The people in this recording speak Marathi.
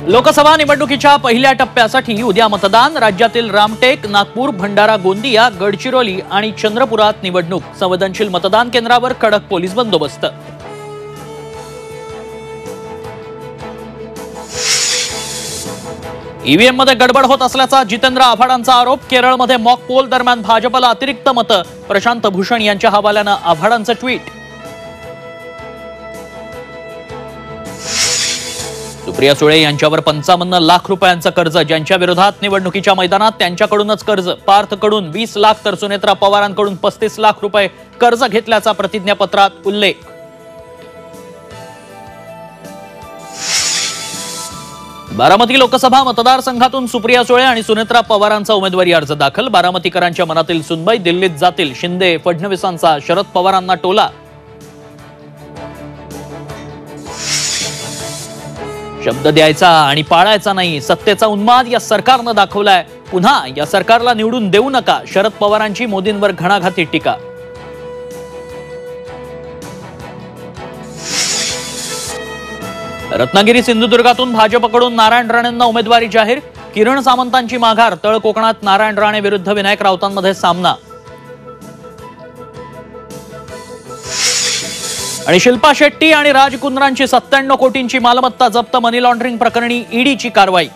लोकसभा निवडणुकीच्या पहिल्या टप्प्यासाठी उद्या मतदान। राज्यातील रामटेक, नागपूर, भंडारा, गोंदिया, गडचिरोली आणि चंद्रपुरात निवडणूक। संवेदनशील मतदान केंद्रावर कडक पोलीस बंदोबस्त। ईव्हीएम मध्ये गडबड होत असल्याचा जितेंद्र आव्हाडांचा आरोप। केरळमध्ये मॉक पोल दरम्यान भाजपला अतिरिक्त मतं। प्रशांत भूषण यांच्या हवाल्यानं आव्हाडांचं ट्विट। सुप्रिया सुळे यांच्यावर 55 लाख रुपयांचं कर्ज। ज्यांच्या विरोधात निवडणुकीच्या मैदानात त्यांच्याकडूनच कर्ज। पार्थकडून 20 लाख तर सुनेत्रा पवारांकडून 35 लाख रुपये कर्ज घेतल्याचा प्रतिज्ञापत्रात उल्लेख। बारामती लोकसभा मतदारसंघातून सुप्रिया सुळे आणि सुनेत्रा पवारांचा उमेदवारी अर्ज दाखल। बारामतीकरांच्या मनातील सुनबाई दिल्लीत जातील। शिंदे फडणवीसांचा शरद पवारांना टोला। शब्द द्यायचा आणि पाळायचा नाही, सत्तेचा उन्माद या सरकारनं दाखवलाय। पुन्हा या सरकारला निवडून देऊ नका, शरद पवारांची मोदींवर घणाघाती टीका। रत्नागिरी सिंधुदुर्गातून भाजपकडून नारायण राणेंना उमेदवारी जाहीर। किरण सामंतांची माघार। तळ कोकणात नारायण राणे विरुद्ध विनायक राऊतांमध्ये सामना। आणि शिल्पा शेट्टी आणि राज कुंद्रांची 97 कोटींची मालमत्ता जप्त। मनी लॉन्ड्रिंग प्रकरणी ईडीची कारवाई।